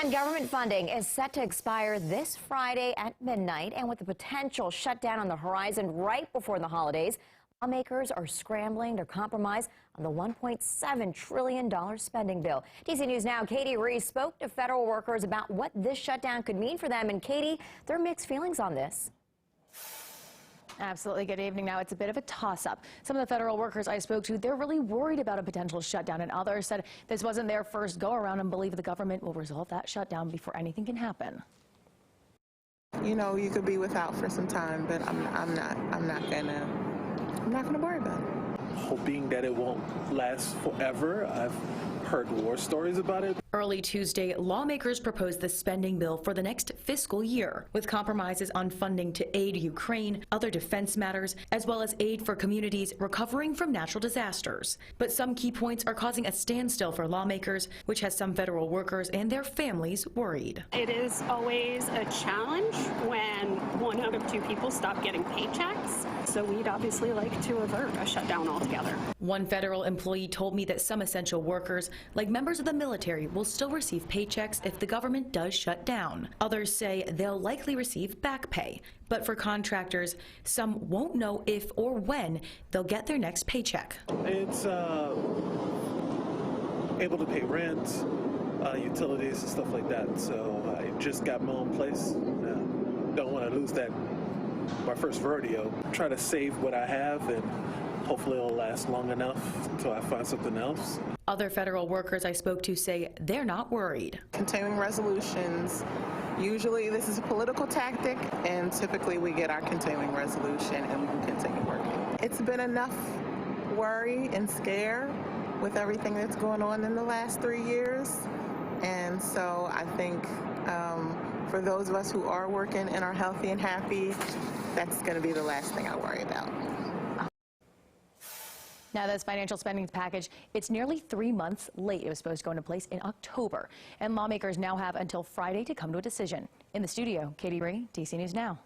And government funding is set to expire this Friday at midnight. And with the potential shutdown on the horizon right before the holidays, lawmakers are scrambling to compromise on the $1.7 trillion spending bill. DC News Now, Katie Reese spoke to federal workers about what this shutdown could mean for them. And Katie, there are mixed feelings on this. Absolutely. Good evening. Now, it's a bit of a toss-up. Some of the federal workers I spoke to, they're really worried about a potential shutdown, and others said this wasn't their first go-around and believe the government will resolve that shutdown before anything can happen. You know, you could be without for some time, but I'm not gonna worry about it. Hoping that it won't last forever. I've heard war stories about it. Early Tuesday, lawmakers proposed the spending bill for the next fiscal year, with compromises on funding to aid Ukraine, other defense matters, as well as aid for communities recovering from natural disasters. But some key points are causing a standstill for lawmakers, which has some federal workers and their families worried. It is always a challenge when 1 out of 2 people stop getting paychecks. So we'd obviously like to avert a shutdown altogether. One federal employee told me that some essential workers, like members of the military, will still receive paychecks if the government does shut down. Others say they'll likely receive back pay. But for contractors, some won't know if or when they'll get their next paycheck. It's able to pay rent, utilities and stuff like that. So I just got my own place. Don't want to lose that, my first rodeo. Try to save what I have, and hopefully it'll last long enough until I find something else. Other federal workers I spoke to say they're not worried. Continuing resolutions, usually this is a political tactic, and typically we get our continuing resolution and we can continue working. It's been enough worry and scare with everything that's going on in the last 3 years. And so I think for those of us who are working and are healthy and happy, that's going to be the last thing I worry about. Now, this financial spending package, it's nearly 3 months late. It was supposed to go into place in October. And lawmakers now have until Friday to come to a decision. In the studio, Katie Reese, DC News Now.